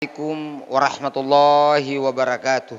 Assalamualaikum warahmatullahi wabarakatuh.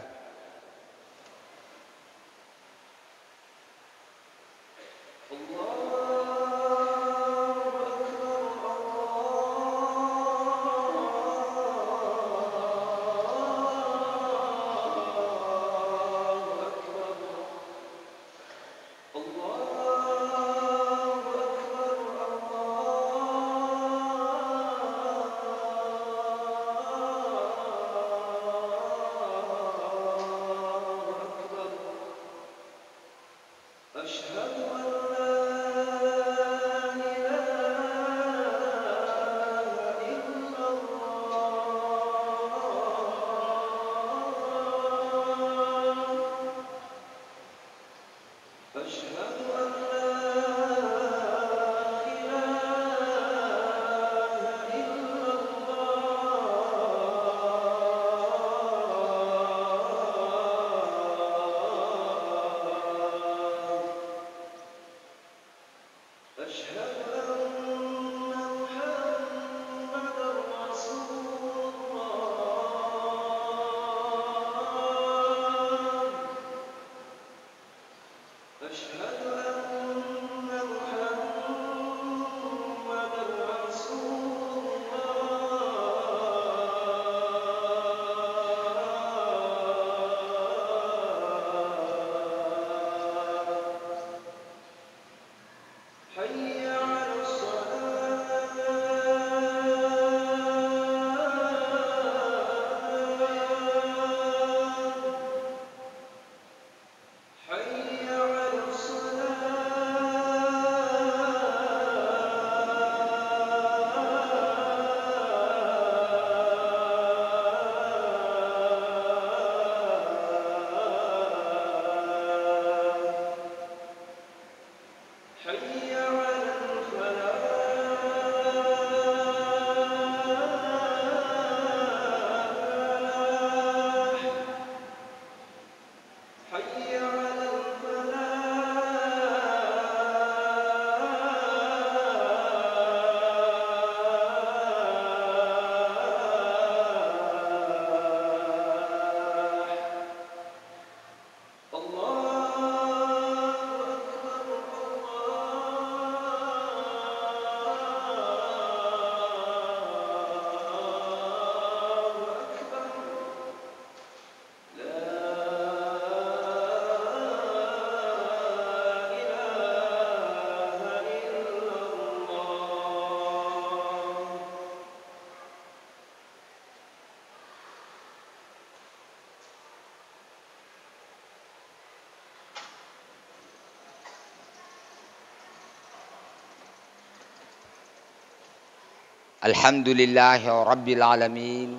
Alhamdulillahi rabbil alamin.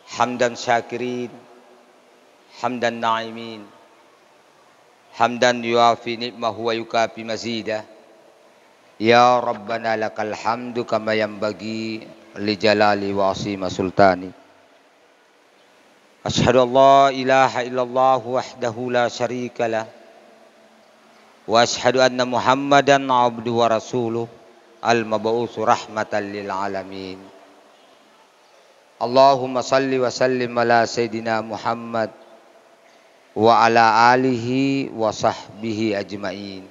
Hamdan syakirin, hamdan na'imin, hamdan yuafi ni'mahu wa yukafi mazidah. Ya Rabbana lakal hamdu kama yanbaghi li jalali wa asima sultani. Asyhadu an la ilaha illallah wahdahu la syarika lah. Wa asyhadu anna Muhammadan abduhu wa rasuluh al-mab'utsu rahmatan lil alamin. Allahumma salli wa sallim ala sayyidina Muhammad wa ala alihi wa sahbihi ajma'in.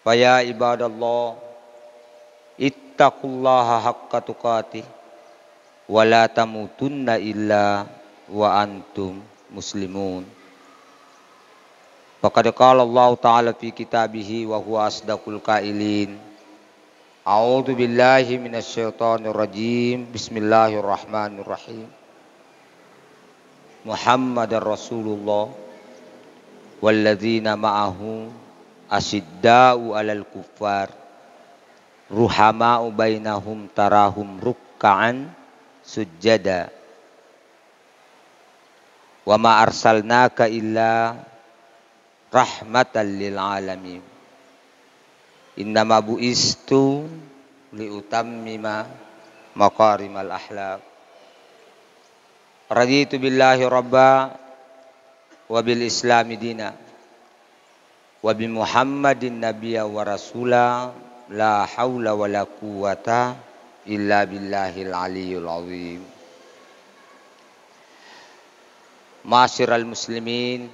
Fa ya ibadallah ittaqullaha haqqa tuqatih wa la tamutunna illa wa antum muslimun. Faqad qala Allah ta'ala fi kitabihi wa huwa asdaqul qailin. A'udzu billahi minasyaitonir rajim. Bismillahirrahmanirrahim. Muhammadar Rasulullah walladzina ma'ahu asyidda'u 'alal kuffar ruhama'u bainahum tarahum ruk'an sujada wa ma arsalnaka illa rahmatan lil alamin. Innama bu'istu liutammima maqarimal ahlak. Raditu billahi rabba wa bil islami dina wa bi Muhammadin nabiyya wa rasula la haula wa la quwata illa billahil aliyul azim. Ma'asyiral muslimin,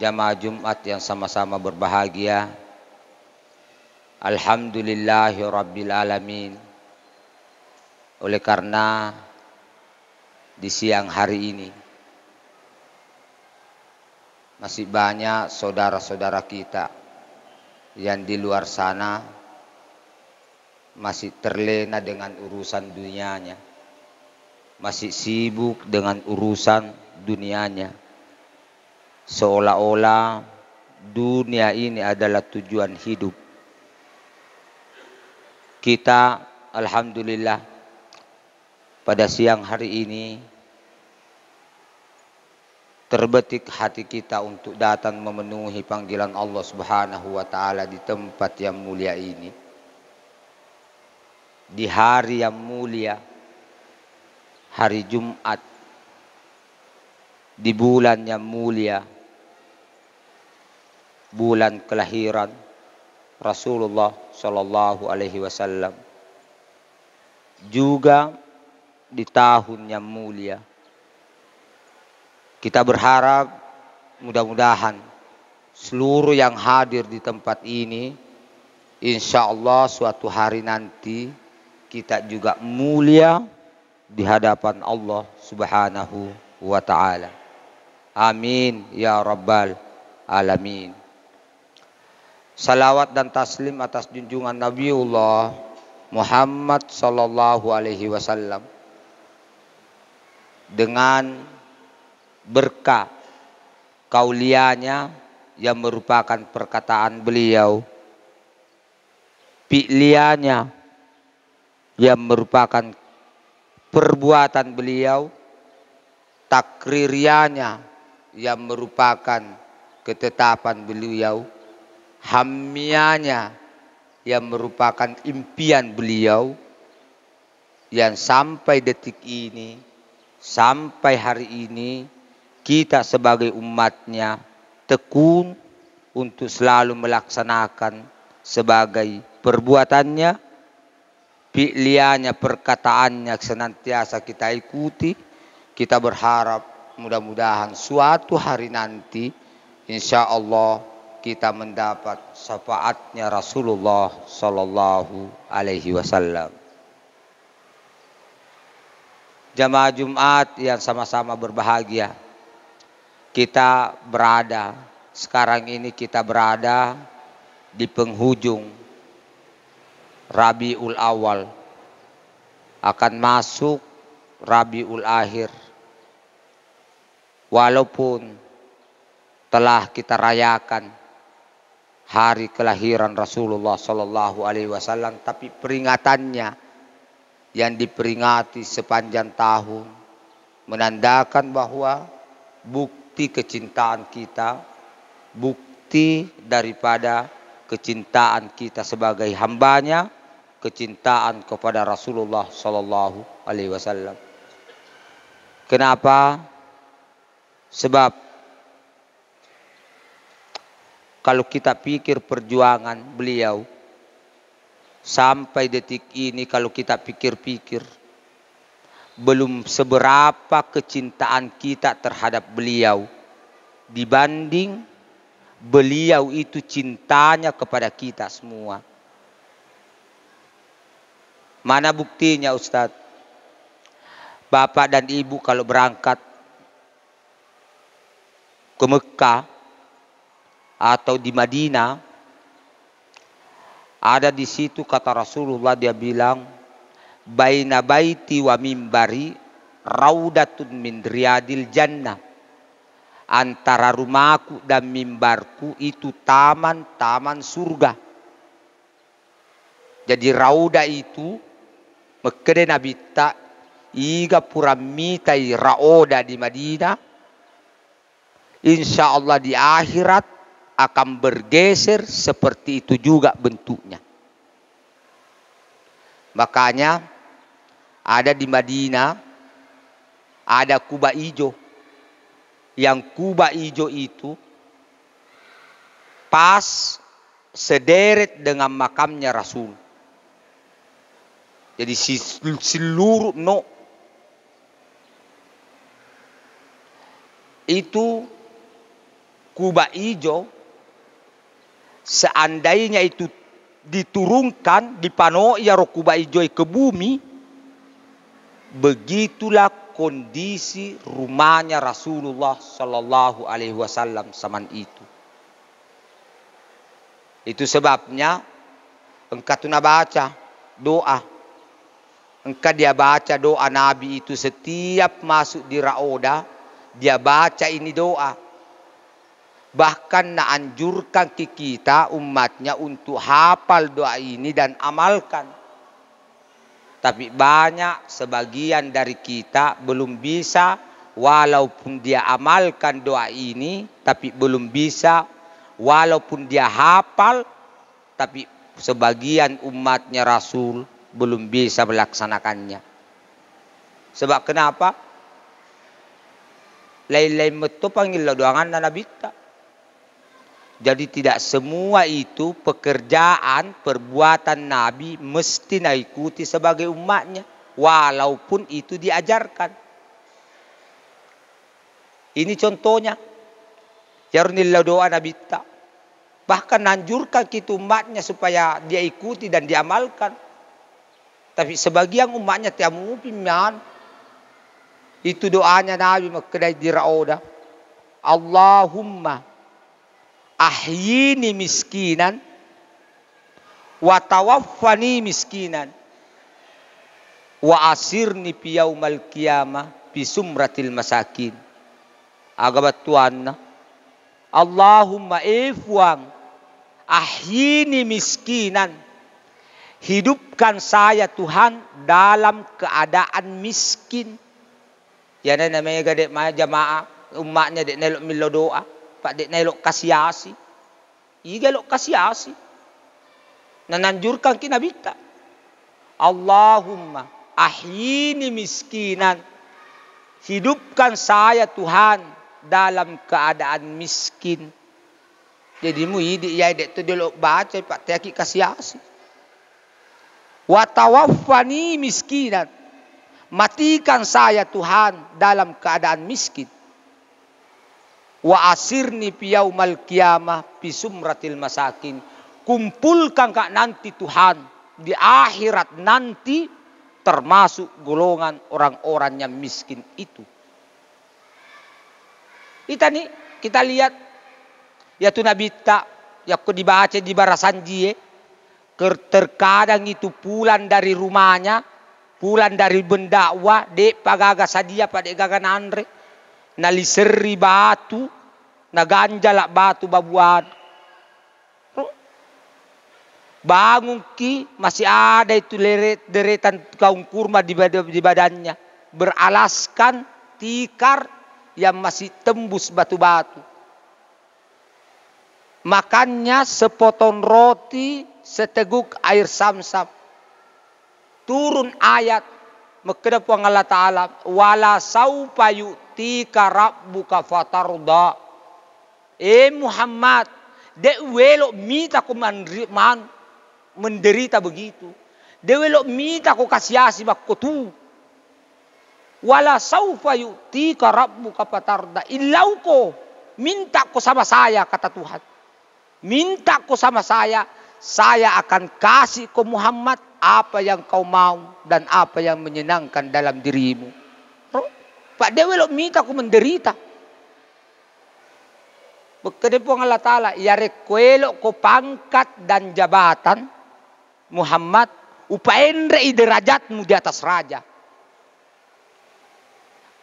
jamaah Jumat yang sama-sama berbahagia. Alhamdulillahi rabbil alamin. Oleh karena di siang hari ini masih banyak saudara-saudara kita yang di luar sana masih terlena dengan urusan dunianya, masih sibuk dengan urusan dunianya, seolah-olah dunia ini adalah tujuan hidup. Kita alhamdulillah pada siang hari ini terbetik hati kita untuk datang memenuhi panggilan Allah Subhanahu wa taala di tempat yang mulia ini. Di hari yang mulia, hari Jumat, di bulan yang mulia, bulan kelahiran Rasulullah Shallallahu Alaihi Wasallam, juga di tahun yang mulia. Kita berharap mudah-mudahan seluruh yang hadir di tempat ini, insya Allah suatu hari nanti kita juga mulia di hadapan Allah Subhanahu wa ta'ala. Amin ya rabbal alamin. Salawat dan taslim atas junjungan Nabiullah Muhammad sallallahu alaihi wasallam dengan berkah kaulianya yang merupakan perkataan beliau, fi'lianya yang merupakan perbuatan beliau, takririanya yang merupakan ketetapan beliau, hammianya yang merupakan impian beliau, yang sampai detik ini, sampai hari ini kita sebagai umatnya tekun untuk selalu melaksanakan sebagai perbuatannya, fi'lianya, perkataannya senantiasa kita ikuti. Kita berharap mudah-mudahan suatu hari nanti insya Allah kita mendapat syafaatnya Rasulullah Sallallahu Alaihi Wasallam. Jamaah Jumat yang sama-sama berbahagia, kita berada sekarang ini, kita berada di penghujung Rabiul Awal, akan masuk Rabiul Akhir. Walaupun telah kita rayakan hari kelahiran Rasulullah Sallallahu Alaihi Wasallam, tapi peringatannya yang diperingati sepanjang tahun menandakan bahwa bukti kecintaan kita, bukti daripada kecintaan kita sebagai hambanya, kecintaan kepada Rasulullah Sallallahu Alaihi Wasallam. Kenapa? Sebab kalau kita pikir perjuangan beliau sampai detik ini, kalau kita pikir-pikir, belum seberapa kecintaan kita terhadap beliau dibanding beliau itu cintanya kepada kita semua. Mana buktinya Ustadz? Bapak dan Ibu kalau berangkat ke Mekah atau di Madinah, ada di situ kata Rasulullah, dia bilang, baina baiti wa mimbari raudatun min riyadil jannah. Antara rumahku dan mimbarku itu taman-taman surga. Jadi rauda itu mekede nabi ta iga puramitai rauda di Madinah. Insya Allah di akhirat akan bergeser seperti itu juga bentuknya. Makanya ada di Madinah ada kubah hijau. Yang kubah hijau itu pas sederet dengan makamnya Rasul. Jadi seluruh itu kubah hijau, seandainya itu diturunkan, dipanoi ya kubah hijau ke bumi, begitulah kondisi rumahnya Rasulullah Sallallahu Alaihi Wasallam zaman itu. Itu sebabnya engkau tuna baca doa, engkau dia baca doa Nabi itu setiap masuk di raudah, dia baca ini doa. Bahkan naanjurkan ke kita umatnya untuk hafal doa ini dan amalkan. Tapi banyak sebagian dari kita belum bisa, walaupun dia amalkan doa ini, tapi belum bisa, walaupun dia hafal, tapi sebagian umatnya Rasul belum bisa melaksanakannya. Sebab kenapa? Lain-lain metu panggil doangan na nabita. Jadi tidak semua itu pekerjaan, perbuatan Nabi mesti ikuti sebagai umatnya. Walaupun itu diajarkan. Ini contohnya. Yarnillah doa Nabi tak. Bahkan anjurkan kita umatnya supaya dia ikuti dan diamalkan. Tapi sebagian umatnya tiap mungkin. Itu doanya Nabi makedai di raudah. Allahumma ahyini miskinan wa tawaffani miskinan wa asirni fi yaumal qiyamah fi sumratil masakin. Agabat Tuhan, Allahumma ifwang ahyini miskinan, hidupkan saya Tuhan dalam keadaan miskin. Ya namanya gadek maya jamaah umatnya dek nelok milo doa. Pak dek nelok kasiasi. Iga lok kasiasi. Nananjurkan kita bita. Allahumma ahyini miskinan. Hidupkan saya Tuhan dalam keadaan miskin. Jadi mu idi ya dek tu delok baca pak teki kasiasi. Wa tawaffani miskinan. Matikan saya Tuhan dalam keadaan miskin. Wa asirni fi yaumal qiyamah fi sumratil masakin. Kumpulkan kak nanti Tuhan di akhirat nanti termasuk golongan orang-orang yang miskin itu. Kita lihat ya tu Nabi tak ya ko dibaca di barasanji terkadang itu pulang dari rumahnya, pulang dari bendakwa dek pagaga sadia pada gaga andre. Naliseri batu, naganjalak batu babuan. Bangun ki masih ada itu deretan kaum kurma di badannya, beralaskan tikar yang masih tembus batu-batu. Makannya sepotong roti, seteguk air samsam. Turun ayat Makadapang Allah Ta'ala wala saufa yu'tika rabbuka fatarda. Muhammad, dek welok minta ku menderita begitu. Dek welok minta ku kasiasi bakku tu. Wala saufa yu'tika rabbuka fatarda. Illau ko minta ku sama saya kata Tuhan. Minta ku sama saya akan kasih ke Muhammad apa yang kau mau dan apa yang menyenangkan dalam dirimu. Pak Dewi lo minta aku menderita. Bekedepong Allah Ta'ala. Ya rekwelo ko pangkat dan jabatan Muhammad. Upaendre derajatmu di atas raja.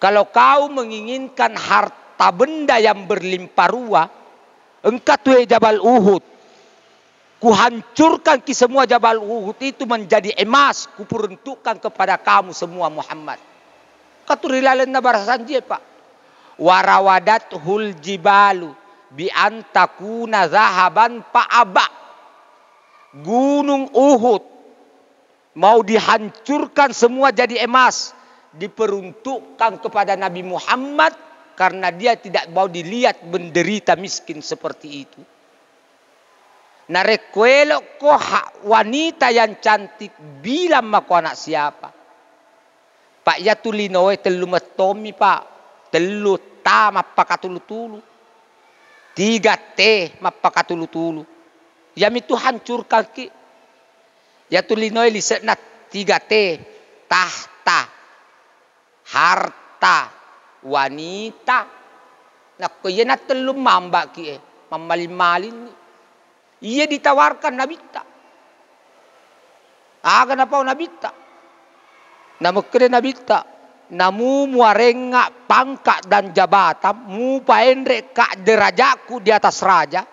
Kalau kau menginginkan harta benda yang berlimpah ruah. Engkau tuh Jabal Uhud. Kuhancurkan ki semua Jabal Uhud itu menjadi emas. Kuperuntukkan kepada kamu semua Muhammad. Katurilalan na barasanji pak. Warawadat hul jibalu bi antakuna zahaban pa'aba. Gunung Uhud mau dihancurkan semua jadi emas. Diperuntukkan kepada Nabi Muhammad. Karena dia tidak mau dilihat menderita miskin seperti itu. Narekwelo ko wanita yang cantik bilang mako anak siapa. Pak ya tulinoy telu metomi pak. Telu ta mapakatulu-tulu. 3 T mapakatulu-tulu. Yami tu hancurkan ki. Ya tulinoy liset na 3 T. Tahta. Harta. Wanita. Nak iya na telu mamba ki Mamalin-malin ni. Ia ditawarkan nabita. Kenapa nabita? Namu kere nabita. Namu muarenga pangkat dan jabatan. Mu paendre kak derajaku di atas raja.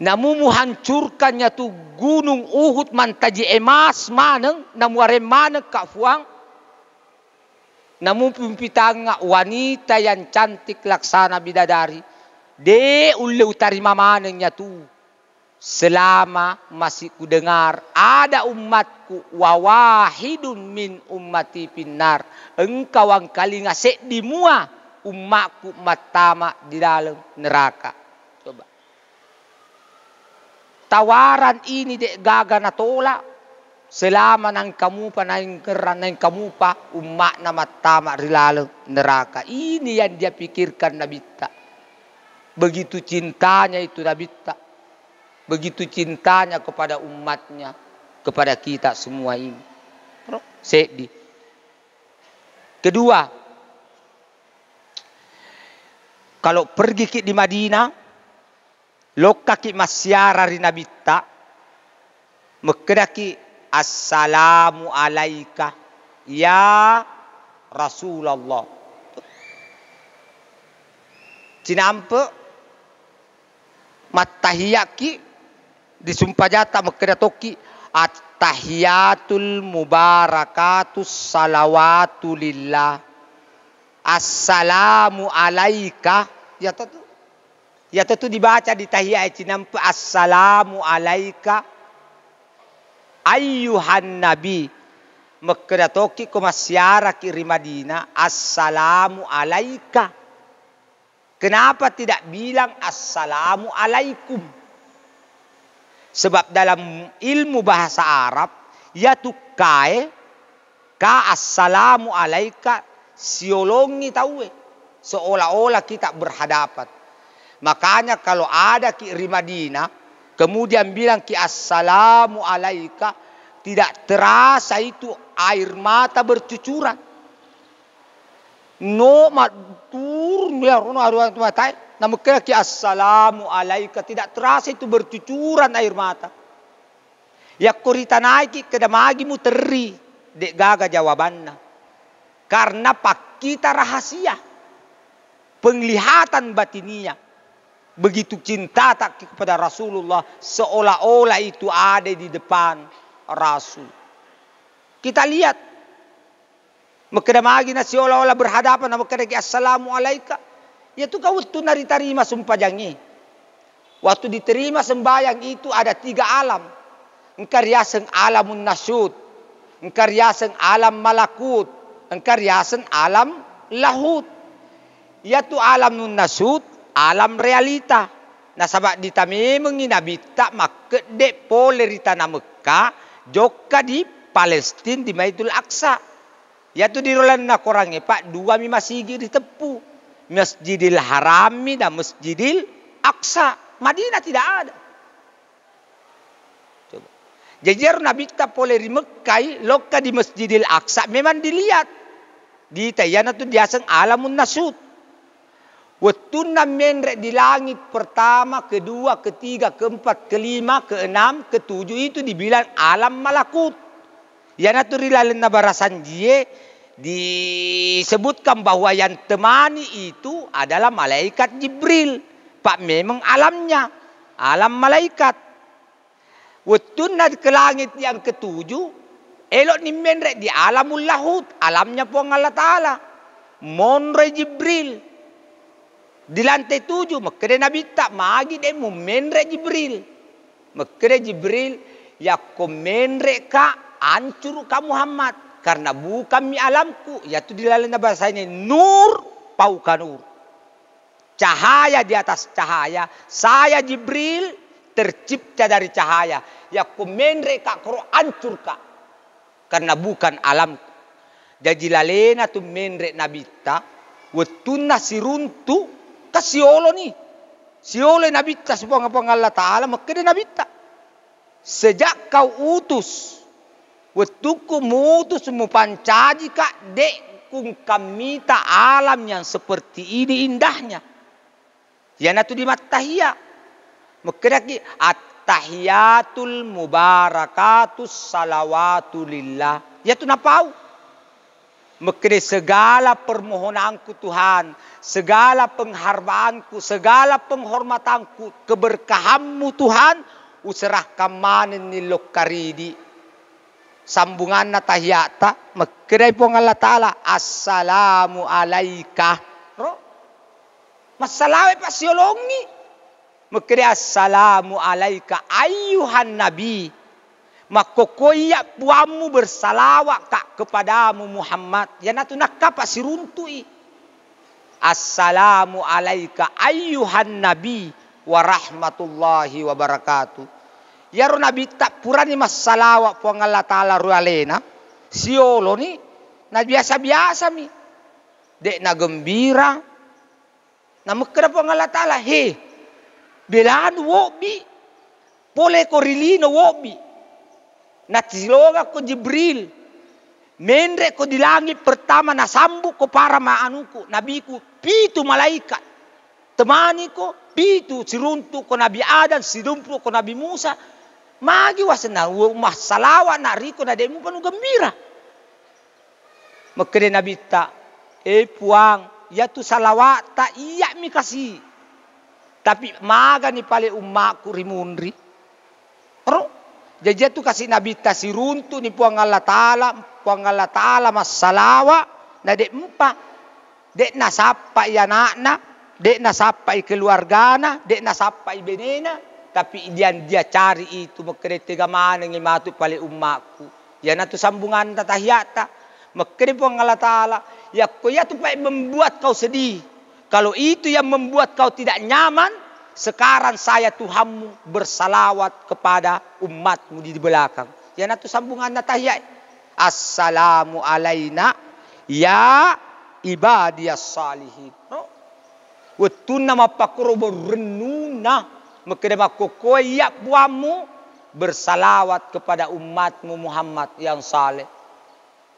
Namu hancurkannya tu gunung Uhud mantaji emas maneng. Namu arem maneng kak fuang. Namu pimpitanga wanita yang cantik laksana bidadari. De ulle utari mamanengnya tu. Selama masih ku dengar ada umatku wawahidun min ummati pinnar. Engkau ang kali ngasek di mua umatku matama di dalam neraka. Coba. Tawaran ini dek gaga na tolak. Selama nang kamu pa nang keran nang kamu pa umat na matama di dalam neraka. Ini yang dia pikirkan Nabi ta. Begitu cintanya itu Nabi ta. Begitu cintanya kepada umatnya. Kepada kita semua ini. Sedih. Kedua. Kalau pergi di Madinah. Lokaki masyara ri Nabi ta. Mekedaki. Assalamu alaika. Ya Rasulullah. Cinampe. Matahiyaki disumpah jata makadatoki at-tahiyatul mubarakatus salawatu lillah. Assalamu alaika. Ya tentu dibaca di tahiyat cinampe assalamu alaika ayyuhan nabi. Makadatoki kumasyara kiri Madinah assalamu alaika. Kenapa tidak bilang assalamu alaikum? Sebab dalam ilmu bahasa Arab, ya tukai ka assalamu alaika siolongi tahu seolah-olah kita berhadapan. Makanya kalau ada ki di Madinah, kemudian bilang ki assalamu alaika, tidak terasa itu air mata bercucuran. No turun ya rono aruan matai namu kira ki assalamu alaika tidak terasa itu bercucuran air mata. Ya korita naiki kedamagi mu teri dek gaga jawabanna. Karena pak kita rahasia penglihatan batinia. Begitu cinta tak kepada Rasulullah seolah-olah itu ada di depan Rasul. Kita lihat makadamagi na seolah-olah berhadapan na makadagi assalamu alaika. Yaitu kau waktu nariterima sumpah jangi. Waktu diterima sembahyang itu ada 3 alam. Engkar yasen alamun nasyud. Engkar yasen alam malakut. Engkar yasen alam lahut. Yaitu alam nun nasyud, alam realita. Nah sabak ditami menginabita makede polerita na Mekah. Joka di Palestina di Baitul Aqsa. Yaitu di rolan na korangnya pak 2 mi masigi ditepu. Masjidil Harami dan Masjidil Aqsa. Madinah tidak ada. Coba. Jajar Nabi tak boleh di Mekah, loka di Masjidil Aqsa memang dilihat. Di Tayana tu diasang alamun nasyud. Waktu menrek di langit pertama, kedua, ketiga, keempat, kelima, keenam, ketujuh itu dibilang alam malakut. Yana tu rilalan na barasan dia disebutkan bahwa yang temani itu adalah malaikat Jibril. Pak memang alamnya alam malaikat. Waktu nak ke langit yang ketujuh, elok ni menrek di alamul lahut, alamnya pun Allah Taala. Monre Jibril di lantai 7, makanya Nabi tak magi demo menrek Jibril. Makanya Jibril ya ko menrek ka ancur ka Muhammad. Karena bukan mi alamku. Yaitu di dalam bahasanya nur pauka nur. Cahaya di atas cahaya. Saya Jibril tercipta dari cahaya. Ya ku menre kak kro ancur kak. Karena bukan alam. Jadi lalena tu menre nabita. Wetuna siruntu kasiolo ni. Siolo nabita sebuah Allah Ta'ala makanya nabita. Sejak kau utus. Wetuku mutus mupancaji kak dek kung kamita alam yang seperti ini indahnya. Ya natu di matahiyah. Makanya at-tahiyatul mubarakatus salawatu lillah. Ya tu napau. Makanya segala permohonanku Tuhan, segala pengharbaanku, segala penghormatanku, keberkahanmu Tuhan, userahkan manen ni lokaridi. Sambungan na tahiyata, magkiray po ng Allah Ta'ala, Assalamu alaika. Masalaway pa siyolongi. Magkiray, Assalamu alaika, ayuhan Nabi. Makukuya puamu bersalawat kak kepadamu Muhammad. Yan nato nakapa siruntui. Assalamu alaika, ayuhan Nabi, wa rahmatullahi wa barakatuh. Yaro nabi tak purani masalawa po ang Allah Ta'ala rualena. Siolo ni. Na biasa-biasa mi. Dek na gembira. Na magkara po ang Allah Ta'ala. He. Belaan wobi. Pole ko rilino wobi. Natiloga ko Jibril. Menre ko di langit pertama nasambuk ko para maanuku. Nabiku pitu malaikat. Temani ko pitu siruntu ko Nabi Adam. Sidumpu ko Nabi Musa. Magi wasana masalawa na riko na demo panu gembira. Makere Nabi ta puang ya tu salawat ta iya mi kasih. Tapi maga ni pale ummaku rimunri. Ro jadi tu kasih Nabi ta siruntu ni puang Allah Ta'ala masalawa na de empa de nasapa ya nakna de nasapa keluargana de nasapa benena. Tapi dia cari itu makrete gamana ng imatu pale ummaku. Yan na to sambungan na tahiyata. Makrete po ang Allah Ta'ala. Ya tu pa membuat kau sedih. Kalau itu yang membuat kau tidak nyaman. Sekarang saya Tuhanmu bersalawat kepada umatmu di belakang. Yan na to sambungan na tahiyat. Assalamu alayna ya ibadiyas salihin. No? Wetuna mapakuro renuna. Makanya makukuya buamu bersalawat kepada umatmu Muhammad yang saleh.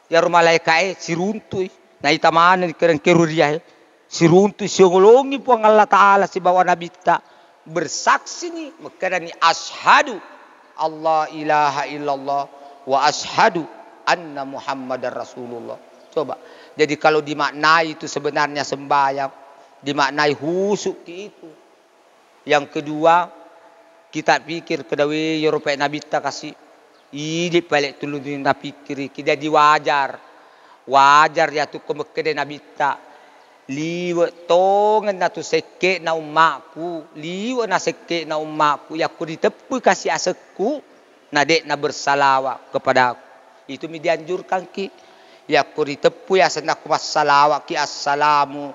Ya rumalaika siruntui. Na itamaan ni kerang keruriya siruntui siungulungi po ang Allah Ta'ala si bawa nabita. Bersaksi ni makanya ni ashadu Allah ilaha illallah wa ashadu anna Muhammadar Rasulullah. Coba. Jadi kalau dimaknai itu sebenarnya sembahyang, dimaknai husuk itu. Yang kedua, kita pikir kedawi Eropa Nabi ta kasih ini balik tulung na pikir kita di wajar ya tu kemekede Nabi ta liwe tongan na tu seke na ummaku liwe na seke na ummaku ya ku ditepu kasih asekku na dek na bersalawat kepada aku. Itu mi dianjurkan ki ya ku ditepu ya sendak wassalawat ki assalamu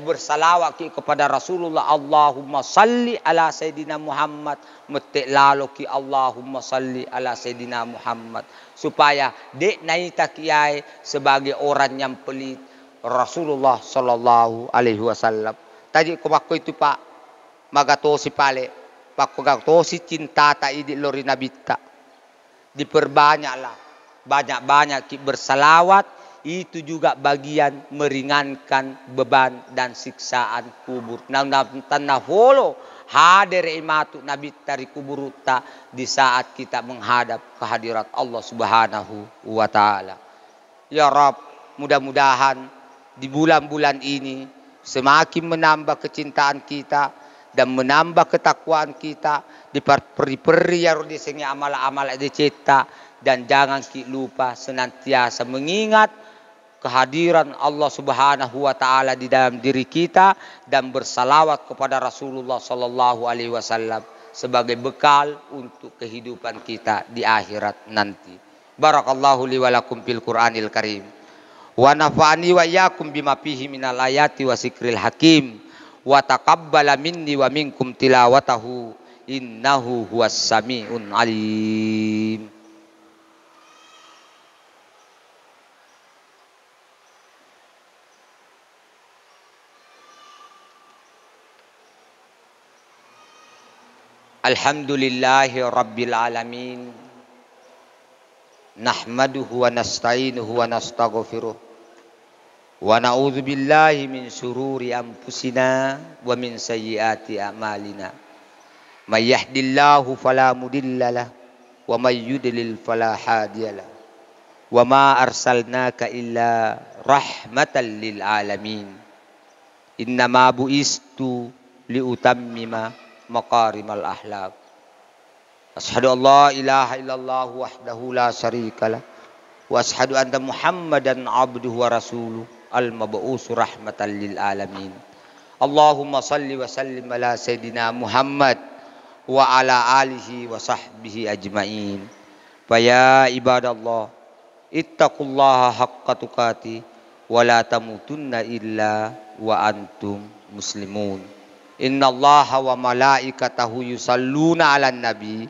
bersalawat kepada Rasulullah. Allahumma salli ala Sayyidina Muhammad. Metik lalu ki Allahumma salli ala Sayyidina Muhammad. Supaya dek naita kiai sebagai orang yang pelit Rasulullah Sallallahu Alaihi Wasallam. Tadi ko itu pak magatosi pale pak gatosi cinta ta idi lori nabita. Diperbanyaklah banyak-banyak ki bersalawat. Itu juga bagian meringankan beban dan siksaan kubur. Tanah holo hadir imatu Nabi dari kubur uta di saat kita menghadap kehadirat Allah Subhanahu wa Ta'ala. Ya Rabb, mudah-mudahan di bulan-bulan ini semakin menambah kecintaan kita dan menambah ketakwaan kita di peri-peri yang di amal-amal dicipta, dan jangan lupa senantiasa mengingat kehadiran Allah Subhanahu wa Ta'ala di dalam diri kita dan bersalawat kepada Rasulullah Sallallahu Alaihi Wasallam sebagai bekal untuk kehidupan kita di akhirat nanti. Barakallahu li wa lakum fil Qur'anil Karim. Wa nafa'ani wa iyyakum bima fihi minal ayati wa zikril hakim. wa taqabbala minni wa minkum tilawatahu innahu huwas sami'un alim. Alhamdulillahi rabbil alamin. Nahmaduhu wa nasta'inuhu wa nastaghfiruh. Wa na'udzu billahi min syururi anfusina wa min sayyiati a'malina. May yahdihillahu fala mudhillalah wa may yudlil fala hadiyalah. Wa ma arsalnaka illa rahmatan lil alamin. Innama bu'istu liutammima maqarimal ahlak. Asyhadu an la ilaha illallah wahdahu la syarikalah wa asyhadu anna Muhammadan abduhu wa rasuluh al-mab'us rahmatan lil alamin. Allahumma salli wa sallim ala sayidina Muhammad wa ala alihi wa sahbihi ajmain. Fa ya ibadallah ittaqullaha haqqa tuqati wa la tamutunna illa wa antum muslimun. Innallaha wa malaikatahu yusalluna 'alan nabi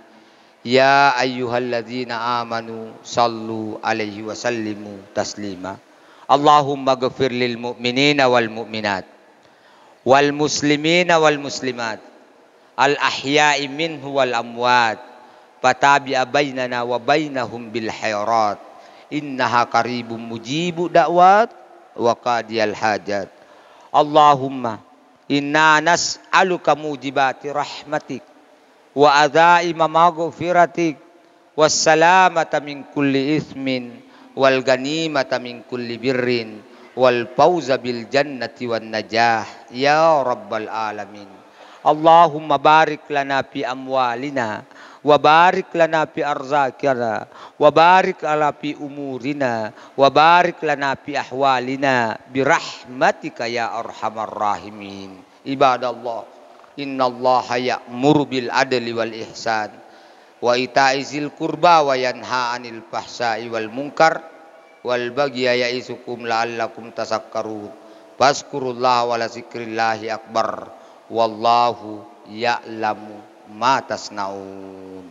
ya ayyuhalladzina amanu sallu alaihi wa sallimu taslima. Allahumma ghfir lil mu'minina wal mu'minat wal muslimina wal muslimat al ahya'i minhu wal amwat fatabi'a bainana wa bainahum bil khairat innaha qaribun mujibu da'wat wa qadiyal hajat. Allahumma inna nas'aluka mujibati rahmatik wa adzaima maghfiratik wassalamata min kulli ismin wal ganimata min kulli birrin wal fawza bil jannati wan najah ya rabbal alamin. Allahumma barik lana fi amwalina wa barik lana fi arzakina wa barik lana fi umurina wa barik lana fi ahwalina bi rahmatika ya arhamar rahimin. Ibadallah, innallaha ya'muru bil adli wal ihsan wa ita'i zil qurba wa yanha 'anil fahsai wal munkar wal bagyi ya'isukum la'allakum tasakkarun. Fazkurullaha wa la zikrillahi akbar wallahu ya'lamu ma tasnaun.